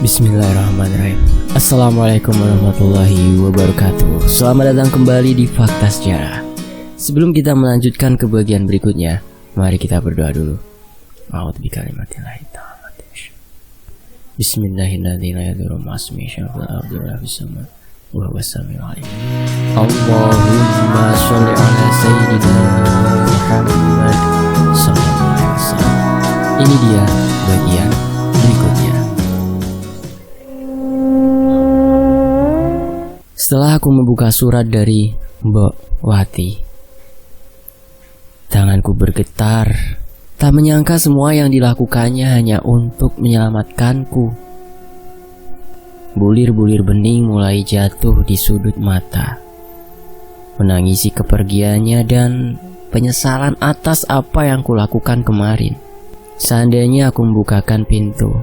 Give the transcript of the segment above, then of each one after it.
Bismillahirrahmanirrahim. Assalamualaikum warahmatullahi wabarakatuh. Selamat datang kembali di Fakta Sejarah. Sebelum kita melanjutkan ke bagian berikutnya, mari kita berdoa dulu. A'udzu bikalimatillahi tammati. Bismillahirrahmanirrahim. Allahumma sholli ala sayyidina Muhammad sallallahu alaihi wasallam. Ini dia bagian berikutnya. Setelah aku membuka surat dari Mbok Wati, tanganku bergetar. Tak menyangka semua yang dilakukannya hanya untuk menyelamatkanku. Bulir-bulir bening mulai jatuh di sudut mata, menangisi kepergiannya dan penyesalan atas apa yang kulakukan kemarin. Seandainya aku membukakan pintu,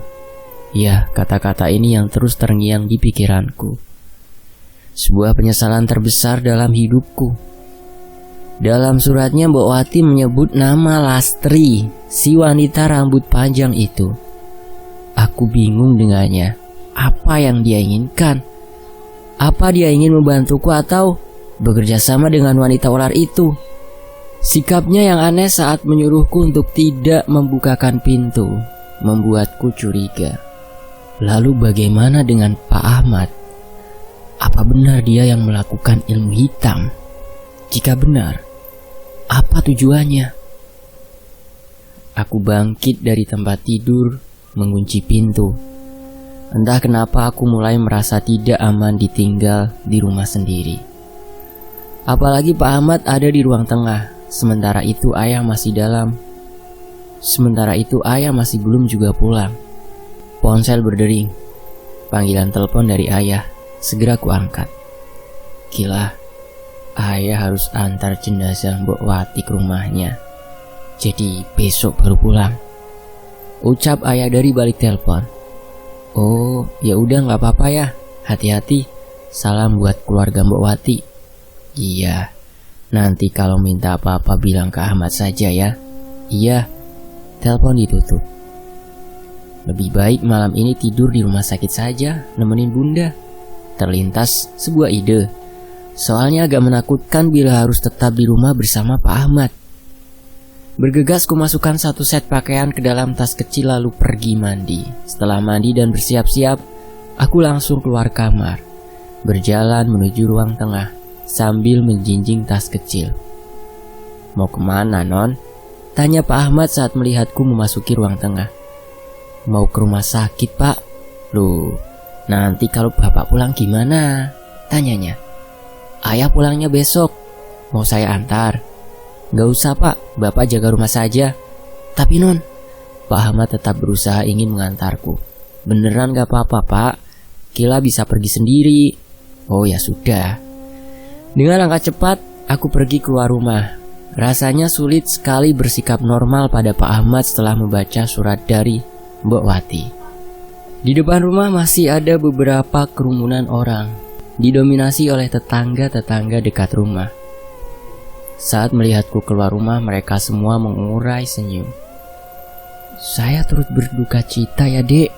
ya, kata-kata ini yang terus terngiang di pikiranku. Sebuah penyesalan terbesar dalam hidupku. Dalam suratnya Mbok Wati menyebut nama Lastri, si wanita rambut panjang itu. Aku bingung dengannya. Apa yang dia inginkan? Apa dia ingin membantuku atau bekerja sama dengan wanita ular itu? Sikapnya yang aneh saat menyuruhku untuk tidak membukakan pintu membuatku curiga. Lalu bagaimana dengan Pak Ahmad? Apa benar dia yang melakukan ilmu hitam? Jika benar, apa tujuannya? Aku bangkit dari tempat tidur, mengunci pintu. Entah kenapa aku mulai merasa tidak aman ditinggal di rumah sendiri. Apalagi Pak Ahmad ada di ruang tengah, sementara itu ayah masih belum juga pulang. Ponsel berdering. Panggilan telepon dari ayah. Segera ku angkat. Gila, ayah harus antar jenazah Mbok Wati ke rumahnya. Jadi besok baru pulang, ucap ayah dari balik telepon. Oh, ya udah nggak apa-apa ya. Hati-hati. Salam buat keluarga Mbok Wati. Iya. Nanti kalau minta apa-apa bilang ke Ahmad saja ya. Iya. Telepon ditutup. Lebih baik malam ini tidur di rumah sakit saja, nemenin bunda. Terlintas sebuah ide. Soalnya agak menakutkan bila harus tetap di rumah bersama Pak Ahmad. Bergegas ku masukkan satu set pakaian ke dalam tas kecil lalu pergi mandi. Setelah mandi dan bersiap-siap, aku langsung keluar kamar, berjalan menuju ruang tengah sambil menjinjing tas kecil. Mau kemana, Non? Tanya Pak Ahmad saat melihatku memasuki ruang tengah. Mau ke rumah sakit, Pak. Loh, nanti kalau bapak pulang gimana? Tanyanya. Ayah pulangnya besok. Mau saya antar? Gak usah pak, bapak jaga rumah saja. Tapi Non, Pak Ahmad tetap berusaha ingin mengantarku. Beneran gak apa-apa pak, Kila bisa pergi sendiri. Oh ya sudah. Dengan langkah cepat, aku pergi keluar rumah. Rasanya sulit sekali bersikap normal pada Pak Ahmad setelah membaca surat dari Mbok Wati. Di depan rumah masih ada beberapa kerumunan orang, didominasi oleh tetangga-tetangga dekat rumah. Saat melihatku keluar rumah, mereka semua mengurai senyum. Saya turut berduka cita ya dek,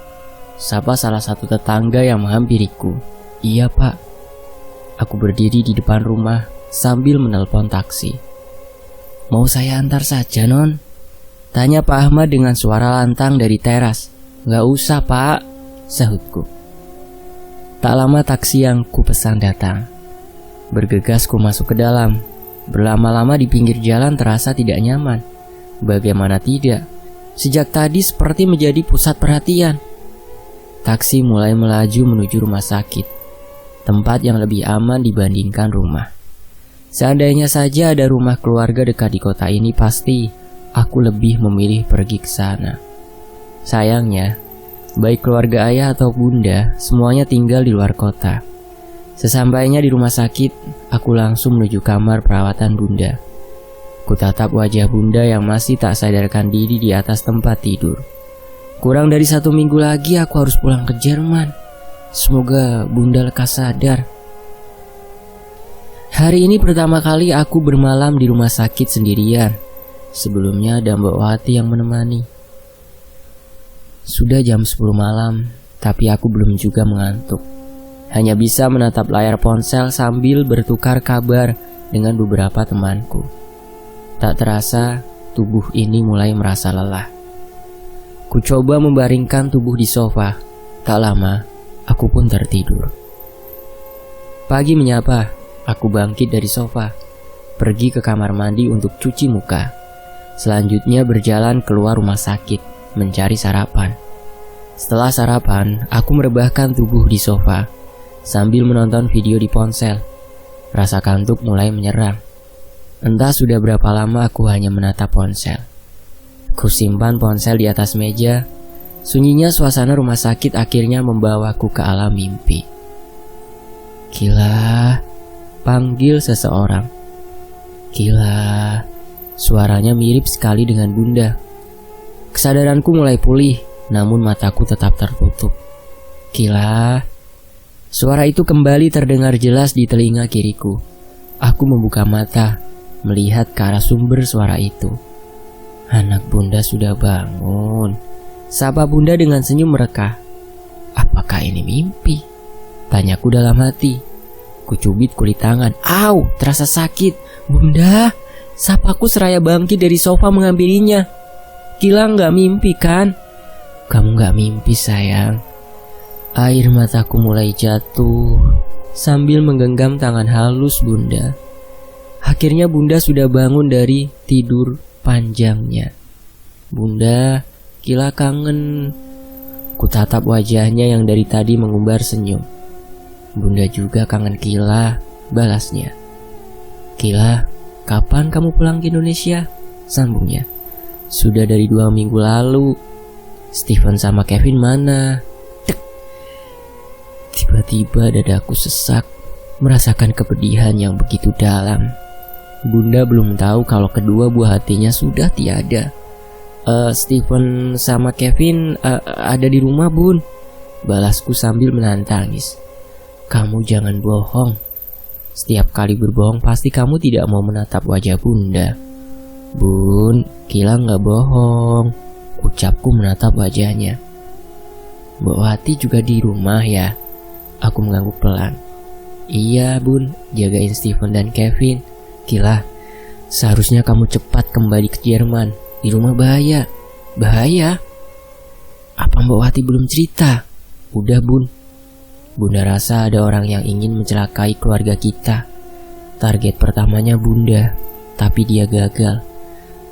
sapa salah satu tetangga yang menghampiriku. Iya pak. Aku berdiri di depan rumah sambil menelpon taksi. Mau saya antar saja Non? Tanya Pak Ahmad dengan suara lantang dari teras. Gak usah pak, sahutku. Tak lama taksi yang ku pesan datang. Bergegas ku masuk ke dalam. Berlama-lama di pinggir jalan terasa tidak nyaman. Bagaimana tidak? Sejak tadi seperti menjadi pusat perhatian. Taksi mulai melaju menuju rumah sakit, tempat yang lebih aman dibandingkan rumah. Seandainya saja ada rumah keluarga dekat di kota ini, pasti aku lebih memilih pergi ke sana. Sayangnya, baik keluarga ayah atau bunda, semuanya tinggal di luar kota. Sesampainya di rumah sakit, aku langsung menuju kamar perawatan bunda. Kutatap wajah bunda yang masih tak sadarkan diri di atas tempat tidur. Kurang dari 1 minggu lagi aku harus pulang ke Jerman. Semoga bunda lekas sadar. Hari ini pertama kali aku bermalam di rumah sakit sendirian. Sebelumnya ada Mbok Wati yang menemani. Sudah jam 10 malam, tapi aku belum juga mengantuk. Hanya bisa menatap layar ponsel sambil bertukar kabar dengan beberapa temanku. Tak terasa, tubuh ini mulai merasa lelah. Ku coba membaringkan tubuh di sofa. Tak lama, aku pun tertidur. Pagi menyapa, aku bangkit dari sofa, pergi ke kamar mandi untuk cuci muka. Selanjutnya berjalan keluar rumah sakit, mencari sarapan. Setelah sarapan, aku merebahkan tubuh di sofa, sambil menonton video di ponsel. Rasa kantuk mulai menyerang. Entah sudah berapa lama aku hanya menatap ponsel. Ku simpan ponsel di atas meja. Sunyinya suasana rumah sakit akhirnya membawaku ke alam mimpi. Kila, panggil seseorang. Kila, suaranya mirip sekali dengan Bunda. Kesadaranku mulai pulih, namun mataku tetap tertutup. Kila, suara itu kembali terdengar jelas di telinga kiriku. Aku membuka mata, melihat ke arah sumber suara itu. Anak Bunda sudah bangun. Sapa Bunda dengan senyum merekah. Apakah ini mimpi? Tanyaku dalam hati. Kucubit kulit tangan. Au, terasa sakit. Bunda, sapaku seraya bangkit dari sofa menghampirinya. Kila nggak mimpi kan? Kamu nggak mimpi sayang. Air mataku mulai jatuh sambil menggenggam tangan halus Bunda. Akhirnya Bunda sudah bangun dari tidur panjangnya. Bunda, Kila kangen. Kutatap wajahnya yang dari tadi mengumbar senyum. Bunda juga kangen Kila, balasnya. Kila, kapan kamu pulang ke Indonesia? Sambungnya. Sudah dari 2 minggu lalu. Steven sama Kevin mana? Tek. Tiba-tiba dadaku sesak, merasakan kepedihan yang begitu dalam. Bunda belum tahu kalau kedua buah hatinya sudah tiada. Steven sama Kevin ada di rumah Bun, balasku sambil menahan tangis. Kamu jangan bohong. Setiap kali berbohong pasti kamu tidak mau menatap wajah Bunda. Bun, Kila nggak bohong, ucapku menatap wajahnya. Mbak Wati juga di rumah ya? Aku mengangguk pelan. Iya Bun, jagain Steven dan Kevin. Kila, seharusnya kamu cepat kembali ke Jerman. Di rumah bahaya. Bahaya? Apa Mbak Wati belum cerita? Udah Bun. Bunda rasa ada orang yang ingin mencelakai keluarga kita. Target pertamanya Bunda, tapi dia gagal.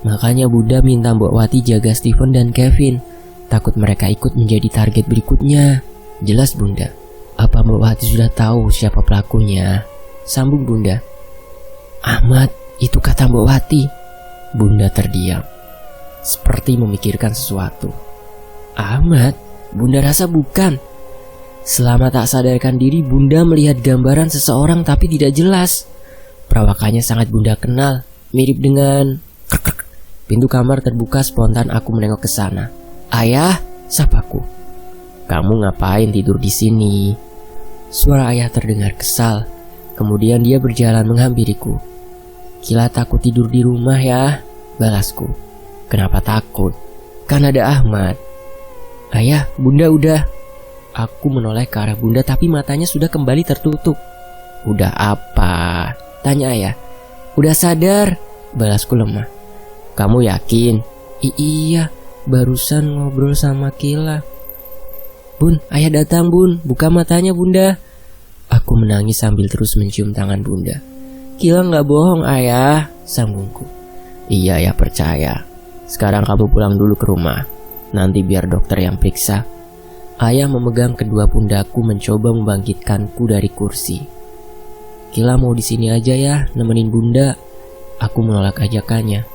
Makanya Bunda minta Mbak Wati jaga Steven dan Kevin. Takut mereka ikut menjadi target berikutnya. Jelas Bunda. Apa Mbak Wati sudah tahu siapa pelakunya? Sambung Bunda. Ahmad, itu kata Mbak Wati. Bunda terdiam, seperti memikirkan sesuatu. Ahmad? Bunda rasa bukan. Selama tak sadarkan diri, Bunda melihat gambaran seseorang tapi tidak jelas. Perawakannya sangat Bunda kenal, mirip dengan... Pintu kamar terbuka, spontan aku menengok ke sana. Ayah, sapaku. Kamu ngapain tidur di sini? Suara ayah terdengar kesal. Kemudian dia berjalan menghampiriku. Kila takut tidur di rumah ya, balasku. Kenapa takut? Kan ada Ahmad. Ayah, Bunda udah. Aku menoleh ke arah Bunda tapi matanya sudah kembali tertutup. Udah apa? Tanya ayah. Udah sadar, balasku lemah. Kamu yakin? Iya, barusan ngobrol sama Kila. Bun, ayah datang Bun, buka matanya Bunda. Aku menangis sambil terus mencium tangan Bunda. Kila nggak bohong ayah, sambungku. Iya ya, percaya. Sekarang kamu pulang dulu ke rumah. Nanti biar dokter yang periksa. Ayah memegang kedua pundaku mencoba membangkitkanku dari kursi. Kila mau di sini aja ya, nemenin Bunda. Aku menolak ajakannya.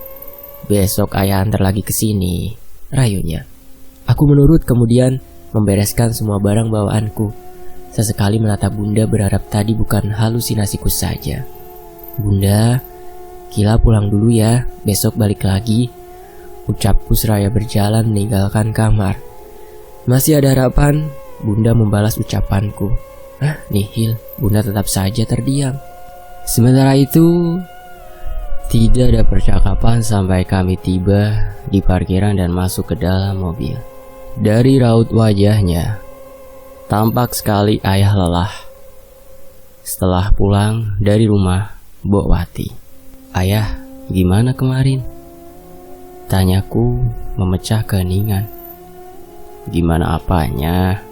Besok ayah antar lagi ke sini, rayunya. Aku menurut, kemudian membereskan semua barang bawaanku. Sesekali menatap Bunda berharap tadi bukan halusinasiku saja. Bunda, Kila pulang dulu ya, besok balik lagi. Ucapku seraya berjalan meninggalkan kamar. Masih ada harapan, Bunda membalas ucapanku. Nihil, Bunda tetap saja terdiam. Sementara itu, tidak ada percakapan sampai kami tiba di parkiran dan masuk ke dalam mobil. Dari raut wajahnya, Tampak sekali ayah lelah. Setelah pulang dari rumah Mbok Wati. "Ayah, gimana kemarin?" Tanyaku memecah keheningan. "Gimana apanya?"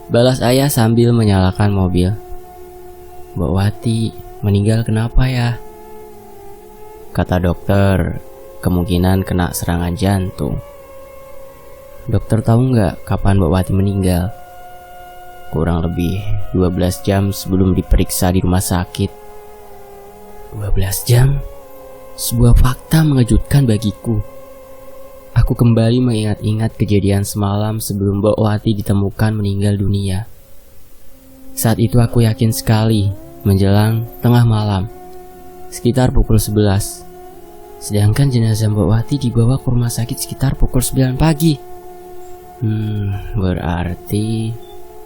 balas ayah sambil menyalakan mobil. "Mbok Wati meninggal kenapa ya?" "Kata dokter, kemungkinan kena serangan jantung." "Dokter tahu nggak kapan Mbok Wati meninggal?" "Kurang lebih 12 jam sebelum diperiksa di rumah sakit." 12 jam? Sebuah fakta mengejutkan bagiku. Aku kembali mengingat-ingat kejadian semalam sebelum Mbok Wati ditemukan meninggal dunia. Saat itu aku yakin sekali menjelang tengah malam, sekitar pukul 11. Sedangkan jenazah Mbok Wati dibawa ke rumah sakit sekitar pukul 9 pagi. Berarti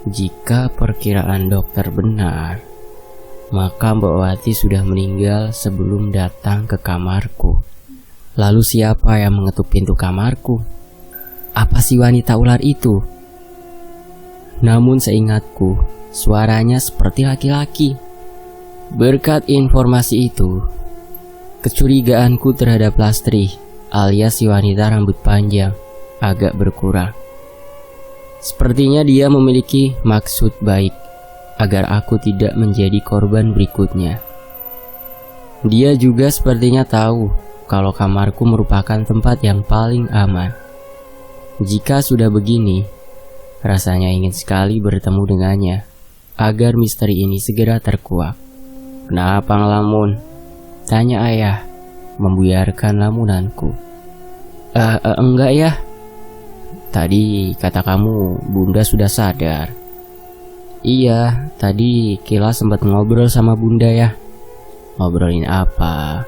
jika perkiraan dokter benar, maka Mbok Wati sudah meninggal sebelum datang ke kamarku. Lalu siapa yang mengetuk pintu kamarku? Apa si wanita ular itu? Namun seingatku, suaranya seperti laki-laki. Berkat informasi itu, kecurigaanku terhadap Lastri alias si wanita rambut panjang agak berkurang. Sepertinya dia memiliki maksud baik agar aku tidak menjadi korban berikutnya. Dia juga sepertinya tahu kalau kamarku merupakan tempat yang paling aman. Jika sudah begini, rasanya ingin sekali bertemu dengannya agar misteri ini segera terkuak. "Kenapa ngelamun?" tanya ayah, membuyarkan lamunanku. Enggak ya. Tadi kata kamu Bunda sudah sadar." "Iya, tadi Kila sempat ngobrol sama Bunda ya." "Ngobrolin apa?"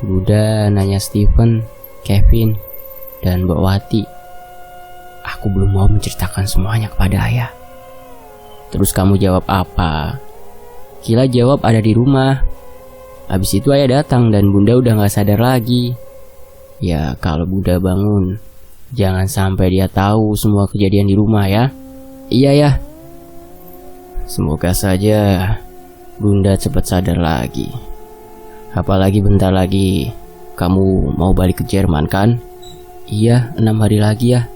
"Bunda nanya Steven, Kevin, dan Mbok Wati." Aku belum mau menceritakan semuanya kepada ayah. "Terus kamu jawab apa?" Kila jawab ada di rumah. Habis itu ayah datang dan Bunda udah gak sadar lagi. "Ya kalau Bunda bangun, jangan sampai dia tahu semua kejadian di rumah ya." "Iya ya." "Semoga saja Bunda cepat sadar lagi. Apalagi bentar lagi kamu mau balik ke Jerman kan?" "Iya, 6 hari lagi ya."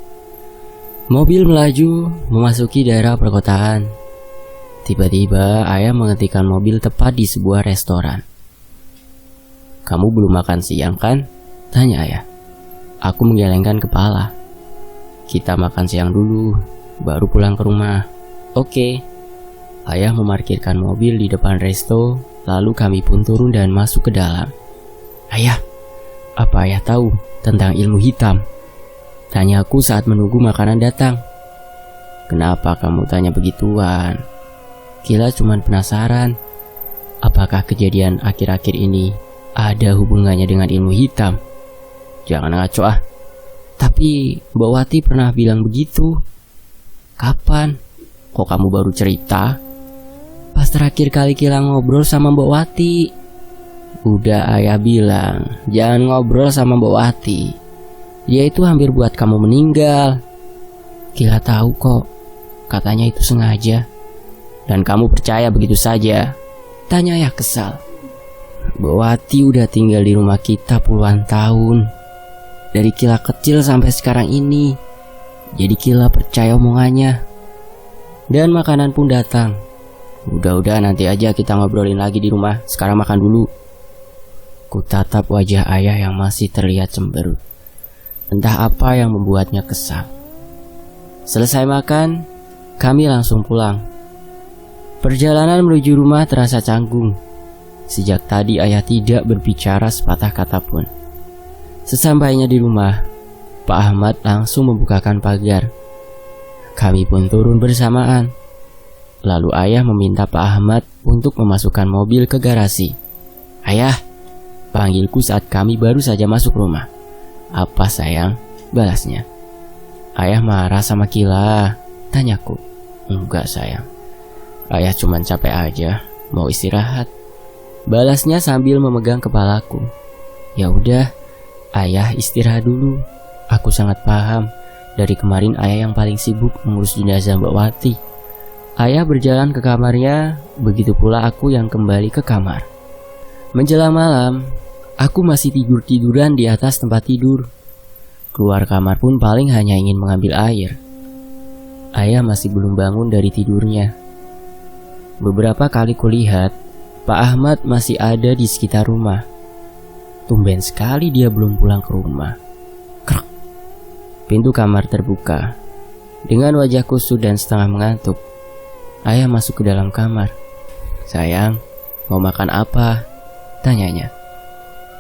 Mobil melaju memasuki daerah perkotaan. Tiba-tiba ayah menghentikan mobil tepat di sebuah restoran. "Kamu belum makan siang kan?" tanya ayah. Aku menggelengkan kepala. "Kita makan siang dulu, baru pulang ke rumah." "Oke." Ayah memarkirkan mobil di depan resto, lalu kami pun turun dan masuk ke dalam. "Ayah, apa ayah tahu tentang ilmu hitam?" tanyaku saat menunggu makanan datang. "Kenapa kamu tanya begituan?" Kila cuman penasaran. Apakah kejadian akhir-akhir ini ada hubungannya dengan ilmu hitam? "Jangan ngaco ah." "Tapi Mbok Wati pernah bilang begitu." "Kapan? Kok kamu baru cerita?" "Pas terakhir kali Kila ngobrol sama Mbok Wati." "Udah ayah bilang jangan ngobrol sama Mbok Wati. Dia itu hampir buat kamu meninggal." "Kila tahu kok, katanya itu sengaja." "Dan kamu percaya begitu saja?" tanya ayah kesal. "Mbok Wati udah tinggal di rumah kita puluhan tahun, dari Kila kecil sampai sekarang ini. Jadi Kila percaya omongannya." Dan makanan pun datang. "Udah nanti aja kita ngobrolin lagi di rumah. Sekarang makan dulu." Ku tatap wajah ayah yang masih terlihat cemberut. Entah apa yang membuatnya kesal. Selesai makan, kami langsung pulang. Perjalanan menuju rumah terasa canggung. Sejak tadi ayah tidak berbicara sepatah kata pun. Sesampainya di rumah, Pak Ahmad langsung membukakan pagar. Kami pun turun bersamaan. Lalu ayah meminta Pak Ahmad untuk memasukkan mobil ke garasi. "Ayah," panggilku saat kami baru saja masuk rumah. "Apa sayang?" balasnya. "Ayah marah sama Kila?" tanyaku. "Enggak sayang, ayah cuman capek aja, mau istirahat," balasnya sambil memegang kepalaku. "Ya udah, ayah istirahat dulu. Aku sangat paham Dari kemarin ayah yang paling sibuk mengurus jenazah Mbak Wati. Ayah berjalan ke kamarnya, begitu pula aku yang kembali ke kamar. Menjelang malam, aku masih tidur-tiduran di atas tempat tidur. Keluar kamar pun paling hanya ingin mengambil air. Ayah masih belum bangun dari tidurnya. Beberapa kali kulihat, Pak Ahmad masih ada di sekitar rumah. Tumben sekali dia belum pulang ke rumah. Krek. Pintu kamar terbuka. Dengan wajah kusut dan setengah mengantuk, ayah masuk ke dalam kamar. "Sayang, mau makan apa?" tanyanya.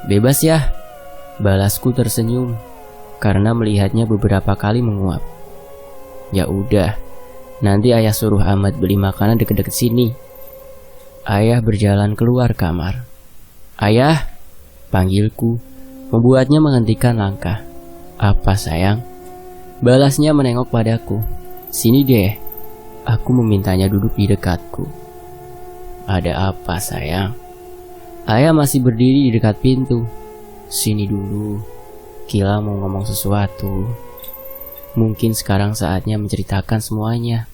"Bebas ya," balasku tersenyum karena melihatnya beberapa kali menguap. "Ya udah, nanti ayah suruh Ahmad beli makanan deket-deket sini." Ayah berjalan keluar kamar. "Ayah," panggilku, membuatnya menghentikan langkah. "Apa sayang?" Balasnya menengok padaku. "Sini deh." Aku memintanya duduk di dekatku. "Ada apa sayang?" Ayah masih berdiri di dekat pintu. "Sini dulu, Kila mau ngomong sesuatu. Mungkin sekarang saatnya menceritakan semuanya."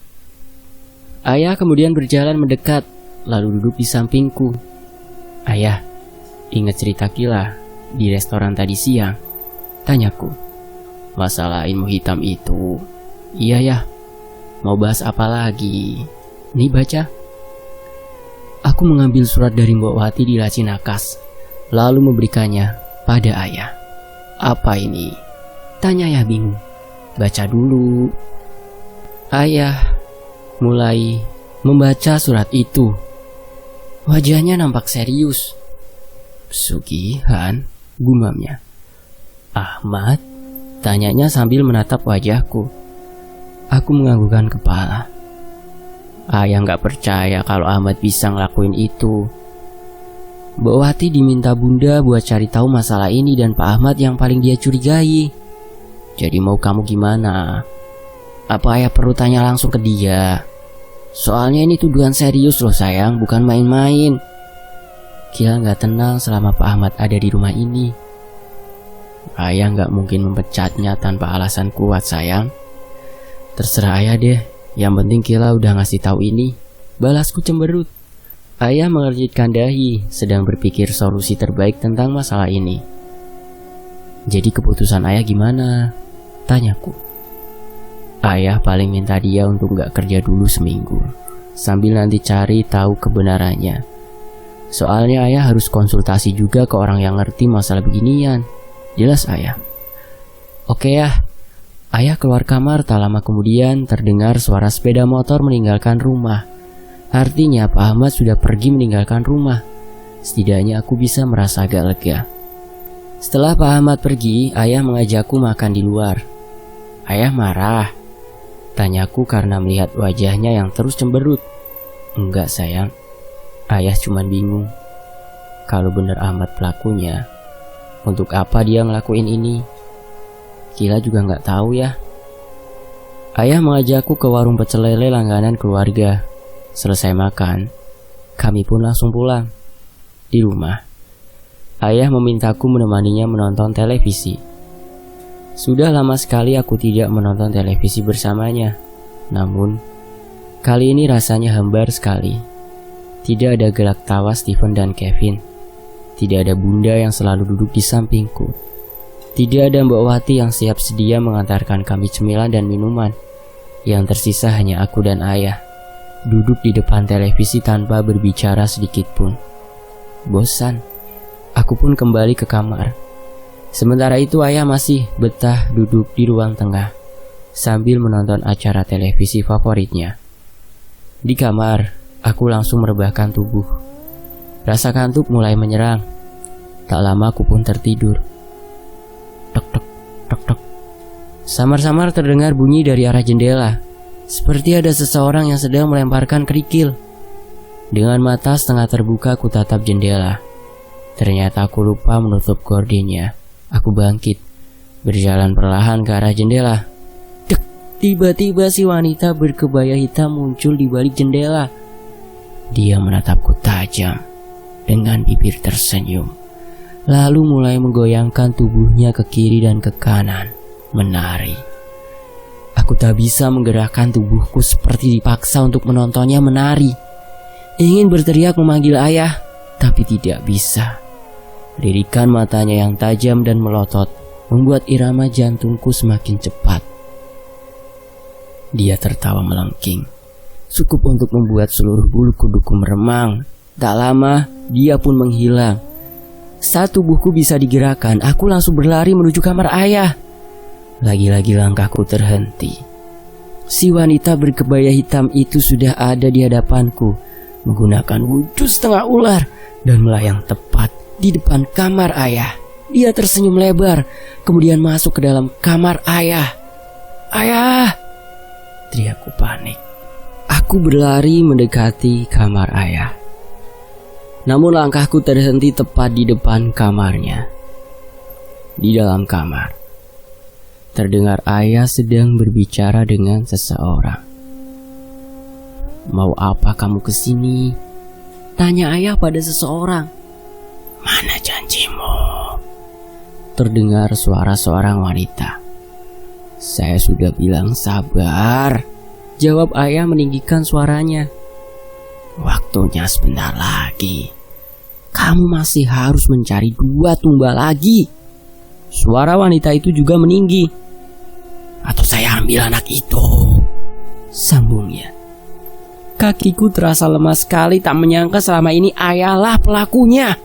Ayah kemudian berjalan mendekat, lalu duduk di sampingku. "Ayah, ingat cerita Kila di restoran tadi siang?" tanyaku. "Masalah ilmu hitam itu?" "Iya ya." "Mau bahas apa lagi?" "Nih baca." Aku mengambil surat dari Mbak Wati di laci nakas, lalu memberikannya pada ayah. "Apa ini?" tanya ayah bingung. "Baca dulu." Ayah mulai membaca surat itu. Wajahnya nampak serius. "Pesugihan?" gumamnya. "Ahmad?" tanyanya sambil menatap wajahku. Aku menganggukkan kepala. Ayah gak percaya kalau Ahmad bisa ngelakuin itu. Mbak Wati diminta bunda buat cari tahu masalah ini dan Pak Ahmad yang paling dia curigai. Jadi mau kamu gimana? Apa ayah perlu tanya langsung ke dia? Soalnya ini tuduhan serius loh sayang, bukan main-main. Kila gak tenang selama Pak Ahmad ada di rumah ini. Ayah gak mungkin memecatnya tanpa alasan kuat sayang. Terserah ayah deh, yang penting Kila udah ngasih tahu ini. Balasku cemberut. Ayah mengerjitkan dahi, sedang berpikir solusi terbaik tentang masalah ini. Jadi keputusan ayah gimana? Tanyaku. Ayah paling minta dia untuk gak kerja dulu seminggu, sambil nanti cari tahu kebenarannya. Soalnya ayah harus konsultasi juga ke orang yang ngerti masalah beginian. Jelas ayah. Oke ya. Ayah keluar kamar, tak lama kemudian terdengar suara sepeda motor meninggalkan rumah. Artinya Pak Ahmad sudah pergi meninggalkan rumah. Setidaknya aku bisa merasa agak lega. Setelah Pak Ahmad pergi, ayah mengajakku makan di luar. Ayah marah? Tanyaku karena melihat wajahnya yang terus cemberut. Enggak sayang, ayah cuman bingung. Kalau bener Ahmad pelakunya, untuk apa dia ngelakuin ini? Kila juga gak tahu ya. Ayah mengajakku ke warung pecel lele langganan keluarga. Selesai makan, kami pun langsung pulang. Di rumah, ayah memintaku menemaninya menonton televisi. Sudah lama sekali aku tidak menonton televisi bersamanya. Namun, kali ini rasanya hambar sekali. Tidak ada gelak tawa Stephen dan Kevin. Tidak ada bunda yang selalu duduk di sampingku. Tidak ada Mbak Wati yang siap sedia mengantarkan kami cemilan dan minuman. Yang tersisa hanya aku dan ayah, duduk di depan televisi tanpa berbicara sedikit pun. Bosan, aku pun kembali ke kamar. Sementara itu ayah masih betah duduk di ruang tengah sambil menonton acara televisi favoritnya. Di kamar, aku langsung merebahkan tubuh. Rasa kantuk mulai menyerang. Tak lama aku pun tertidur. Tok tok tok tok. Samar-samar terdengar bunyi dari arah jendela. Seperti ada seseorang yang sedang melemparkan kerikil. Dengan mata setengah terbuka aku tatap jendela. Ternyata aku lupa menutup gordennya. Aku bangkit, berjalan perlahan ke arah jendela. Dek, tiba-tiba si wanita berkebaya hitam muncul di balik jendela. Dia menatapku tajam dengan bibir tersenyum, lalu mulai menggoyangkan tubuhnya ke kiri dan ke kanan, menari. Aku tak bisa menggerakkan tubuhku seperti dipaksa untuk menontonnya menari. Ingin berteriak memanggil ayah, tapi tidak bisa. Lirikan matanya yang tajam dan melotot membuat irama jantungku semakin cepat. Dia tertawa melengking, cukup untuk membuat seluruh bulu kuduku meremang. Tak lama, dia pun menghilang. Saat tubuhku bisa digerakkan, aku langsung berlari menuju kamar ayah. Lagi-lagi langkahku terhenti. Si wanita berkebaya hitam itu sudah ada di hadapanku, menggunakan wujud setengah ular dan melayang tepat di depan kamar ayah. Dia tersenyum lebar, kemudian masuk ke dalam kamar ayah. "Ayah!" teriakku panik. Aku berlari mendekati kamar ayah. Namun langkahku terhenti tepat di depan kamarnya. Di dalam kamar terdengar ayah sedang berbicara dengan seseorang. "Mau apa kamu kesini?" tanya ayah pada seseorang. "Mana janjimu?" terdengar suara seorang wanita. "Saya sudah bilang sabar," jawab ayah meninggikan suaranya. "Waktunya sebentar lagi. Kamu masih harus mencari 2 tumbal lagi." Suara wanita itu juga meninggi. "Atau saya ambil anak itu," sambungnya. Kakiku terasa lemas sekali, tak menyangka selama ini ayahlah pelakunya.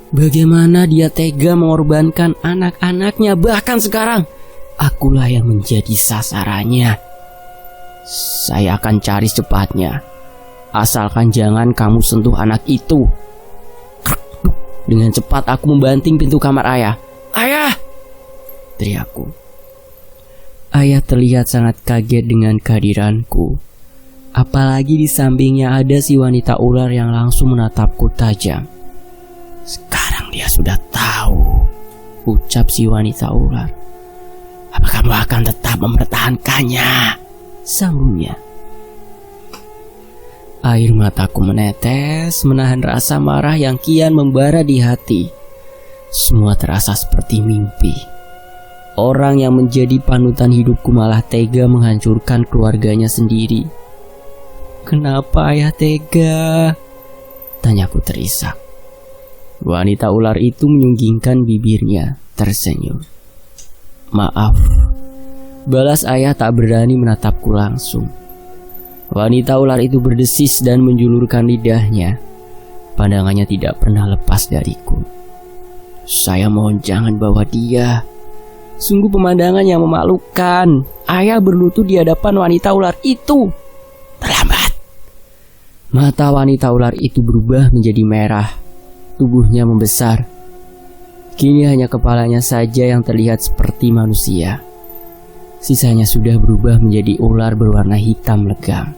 Bagaimana dia tega mengorbankan anak-anaknya, bahkan sekarang akulah yang menjadi sasarannya. "Saya akan cari secepatnya, asalkan jangan kamu sentuh anak itu." Dengan cepat aku membanting pintu kamar ayah. "Ayah!" teriakku. Ayah terlihat sangat kaget dengan kehadiranku. Apalagi di sampingnya ada si wanita ular yang langsung menatapku tajam. "Sekarang dia sudah tahu," ucap si wanita ular. "Apa kamu akan tetap mempertahankannya?" sambungnya. Air mataku menetes, menahan rasa marah yang kian membara di hati. Semua terasa seperti mimpi. Orang yang menjadi panutan hidupku malah tega menghancurkan keluarganya sendiri. "Kenapa ayah tega?" tanyaku terisak. Wanita ular itu menyunggingkan bibirnya, tersenyum. "Maaf," balas ayah tak berani menatapku langsung. Wanita ular itu berdesis dan menjulurkan lidahnya. Pandangannya tidak pernah lepas dariku. "Saya mohon jangan bawa dia. Sungguh pemandangan yang memalukan." Ayah berlutut di hadapan wanita ular itu. "Terlambat." Mata wanita ular itu berubah menjadi merah. Tubuhnya membesar. Kini hanya kepalanya saja yang terlihat seperti manusia. Sisanya sudah berubah menjadi ular berwarna hitam legam.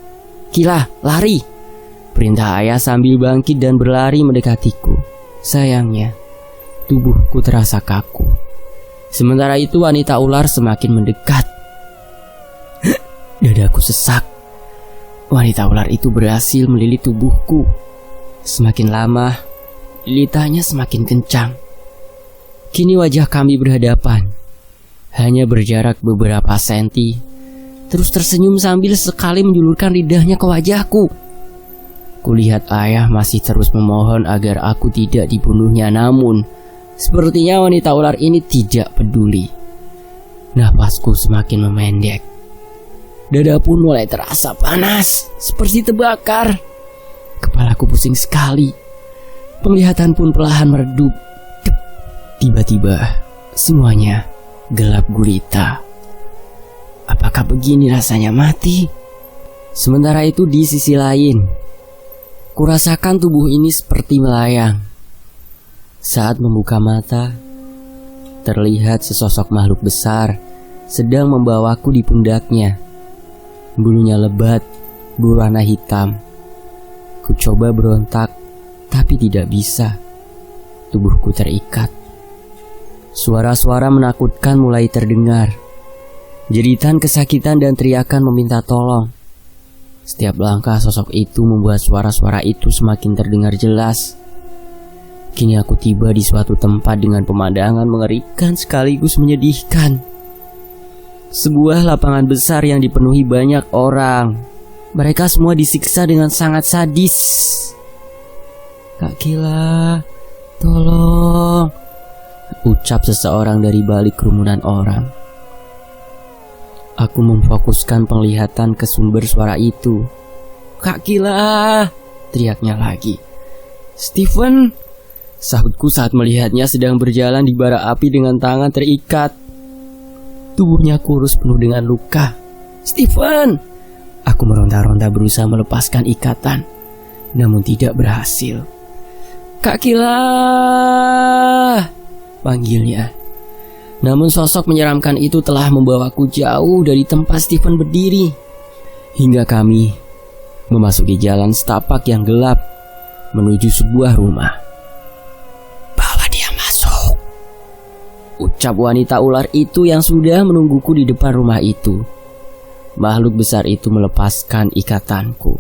"Kila, lari!" perintah ayah sambil bangkit dan berlari mendekatiku. Sayangnya, tubuhku terasa kaku. Sementara itu wanita ular semakin mendekat. Dadaku sesak. Wanita ular itu berhasil melilit tubuhku. Semakin lama, lilitannya semakin kencang. Kini wajah kami berhadapan. Hanya berjarak beberapa senti. Terus tersenyum sambil sekali menjulurkan lidahnya ke wajahku. Kulihat ayah masih terus memohon agar aku tidak dibunuhnya, namun sepertinya wanita ular ini tidak peduli. Napasku semakin memendek. Dada pun mulai terasa panas, seperti terbakar. Kepalaku pusing sekali. Penglihatan pun perlahan meredup. Tiba-tiba, semuanya gelap gulita. Apakah begini rasanya mati? Sementara itu di sisi lain, kurasakan tubuh ini seperti melayang. Saat membuka mata, terlihat sesosok makhluk besar sedang membawaku di pundaknya. Bulunya lebat, berwarna hitam. Ku coba berontak, tapi tidak bisa. Tubuhku terikat. Suara-suara menakutkan mulai terdengar. Jeritan kesakitan dan teriakan meminta tolong. Setiap langkah sosok itu membuat suara-suara itu semakin terdengar jelas. Kini aku tiba di suatu tempat dengan pemandangan mengerikan sekaligus menyedihkan. Sebuah lapangan besar yang dipenuhi banyak orang. Mereka semua disiksa dengan sangat sadis. Kak Kila, tolong, ucap seseorang dari balik kerumunan orang. Aku memfokuskan penglihatan ke sumber suara itu. Kak Kila, teriaknya lagi. Steven, sahutku saat melihatnya sedang berjalan di bara api dengan tangan terikat. Tubuhnya kurus penuh dengan luka. Steven, aku meronta-ronta berusaha melepaskan ikatan, namun tidak berhasil. Kak Kila, panggilnya. Namun sosok menyeramkan itu telah membawaku jauh dari tempat Steven berdiri, hingga kami memasuki jalan setapak yang gelap menuju sebuah rumah. Bawa dia masuk, ucap wanita ular itu yang sudah menungguku di depan rumah itu. Makhluk besar itu melepaskan ikatanku,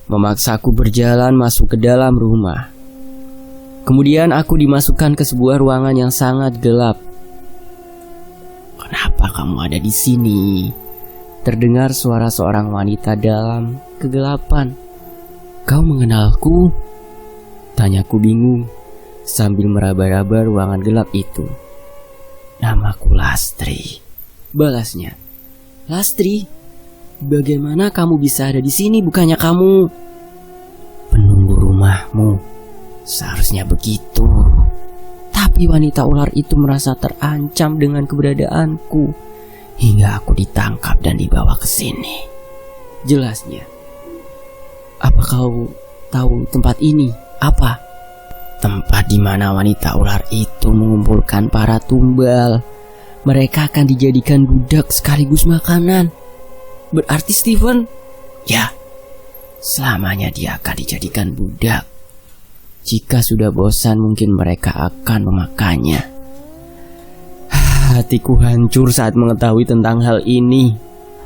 memaksaku berjalan masuk ke dalam rumah. Kemudian aku dimasukkan ke sebuah ruangan yang sangat gelap. Kenapa kamu ada di sini? Terdengar suara seorang wanita dalam kegelapan. Kau mengenalku? Tanyaku bingung sambil meraba-raba ruangan gelap itu. Namaku Lastri, balasnya. Lastri, bagaimana kamu bisa ada di sini? Bukannya kamu penunggu rumahmu? Seharusnya begitu. Tapi wanita ular itu merasa terancam dengan keberadaanku, hingga aku ditangkap dan dibawa ke sini. Jelasnya. Apa kau tahu tempat ini? Apa? Tempat di mana wanita ular itu mengumpulkan para tumbal. Mereka akan dijadikan budak sekaligus makanan. Berarti Steven? Ya, selamanya dia akan dijadikan budak. Jika sudah bosan mungkin mereka akan memakannya. Hatiku hancur saat mengetahui tentang hal ini.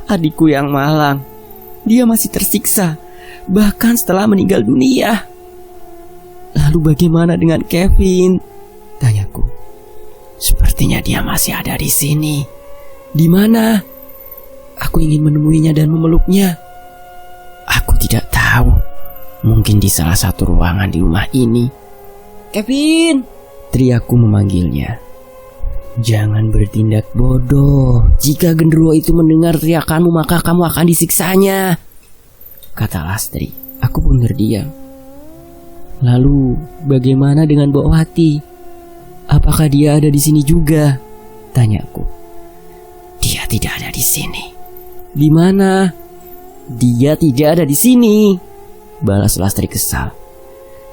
Adikku yang malang, dia masih tersiksa, bahkan setelah meninggal dunia. Lalu bagaimana dengan Kevin? Tanyaku. Sepertinya dia masih ada di sini. Di mana? Aku ingin menemuinya dan memeluknya. Aku tidak tahu. Mungkin di salah satu ruangan di rumah ini. Kevin! Teriakku memanggilnya. Jangan bertindak bodoh. Jika genderuwo itu mendengar teriakanmu maka kamu akan disiksanya, kata Lastri. Aku pun terdiam. Lalu bagaimana dengan Mbok Wati? Apakah dia ada di sini juga? Tanyaku. Dia tidak ada di sini. Di mana? Dia tidak ada di sini, balas Lastri kesal.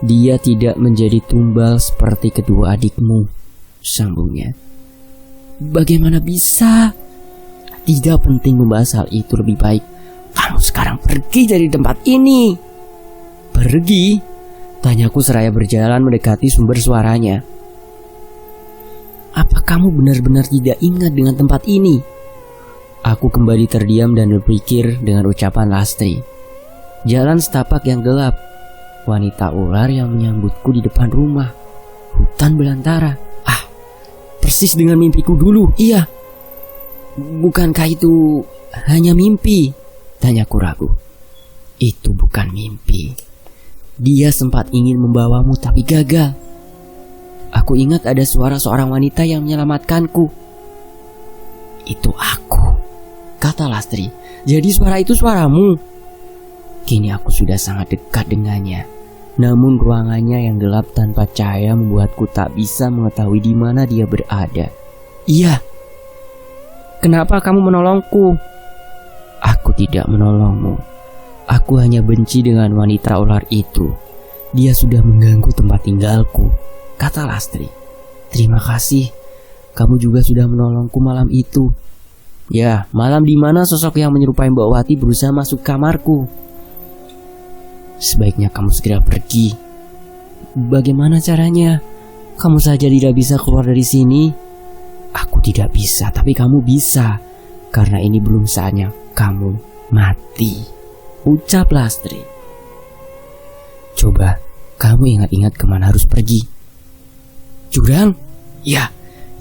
Dia tidak menjadi tumbal seperti kedua adikmu, sambungnya. Bagaimana bisa? Tidak penting membahas hal itu, lebih baik kamu sekarang pergi dari tempat ini. Pergi? Tanyaku seraya berjalan mendekati sumber suaranya. Apa kamu benar-benar tidak ingat dengan tempat ini? Aku kembali terdiam dan berpikir dengan ucapan Lastri. Jalan setapak yang gelap, wanita ular yang menyambutku di depan rumah, hutan belantara. Persis dengan mimpiku dulu. Iya. Bukankah itu hanya mimpi? Tanyaku ragu. Itu bukan mimpi. Dia sempat ingin membawamu tapi gagal. Aku ingat ada suara seorang wanita yang menyelamatkanku. Itu aku, kata Lastri. Jadi suara itu suaramu? Kini aku sudah sangat dekat dengannya. Namun ruangannya yang gelap tanpa cahaya membuatku tak bisa mengetahui di mana dia berada. Iya. Kenapa kamu menolongku? Aku tidak menolongmu. Aku hanya benci dengan wanita ular itu. Dia sudah mengganggu tempat tinggalku, kata Lastri. Terima kasih. Kamu juga sudah menolongku malam itu. Ya, malam di mana sosok yang menyerupai Mbak Wati berusaha masuk kamarku. Sebaiknya kamu segera pergi. Bagaimana caranya? Kamu saja tidak bisa keluar dari sini. Aku tidak bisa, tapi kamu bisa. Karena ini belum saatnya kamu mati, ucap Lastri. Coba kamu ingat-ingat kemana harus pergi. Jurang? Ya,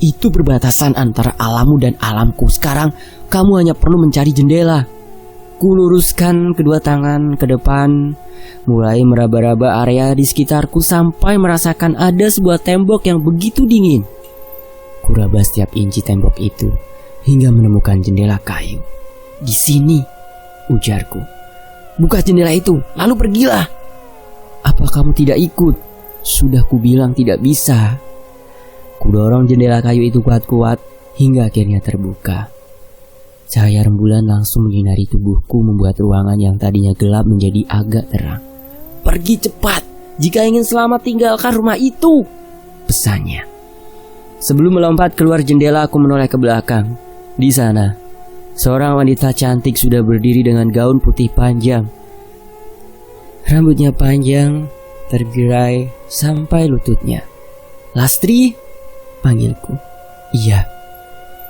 Itu perbatasan antara alammu dan alamku. Sekarang kamu hanya perlu mencari jendela. Ku luruskan kedua tangan ke depan, mulai meraba-raba area di sekitarku sampai merasakan ada sebuah tembok yang begitu dingin. Kuraba setiap inci tembok itu hingga menemukan jendela kayu. Di sini, ujarku. Buka jendela itu, lalu pergilah. Apa kamu tidak ikut? Sudah kubilang tidak bisa. Kudorong jendela kayu itu kuat-kuat hingga akhirnya terbuka. Cahaya rembulan langsung menyinari tubuhku, membuat ruangan yang tadinya gelap menjadi agak terang. Pergi cepat, jika ingin selamat tinggalkan rumah itu, pesannya. Sebelum melompat keluar jendela, aku menoleh ke belakang. Di sana, seorang wanita cantik sudah berdiri dengan gaun putih panjang. Rambutnya panjang, tergerai sampai lututnya. Lastri, panggilku. Iya.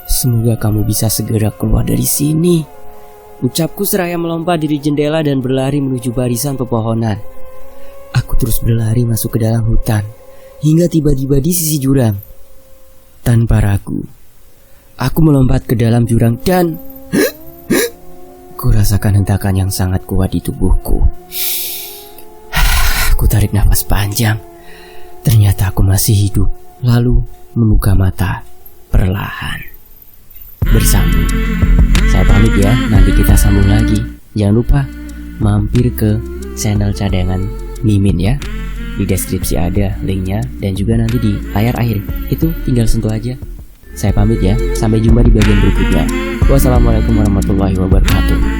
Semoga kamu bisa segera keluar dari sini, ucapku seraya melompat dari jendela dan berlari menuju barisan pepohonan. Aku terus berlari masuk ke dalam hutan hingga tiba-tiba di sisi jurang. Tanpa ragu, aku melompat ke dalam jurang dan ku rasakan hentakan yang sangat kuat di tubuhku. Aku tarik nafas panjang. Ternyata aku masih hidup. Lalu membuka mata perlahan. Bersambung. Saya pamit ya, nanti kita sambung lagi. Jangan lupa mampir ke channel cadangan Mimin ya. Di deskripsi ada linknya dan juga nanti di layar akhir. Itu tinggal sentuh aja. Saya pamit ya, sampai jumpa di bagian berikutnya. Wassalamualaikum warahmatullahi wabarakatuh.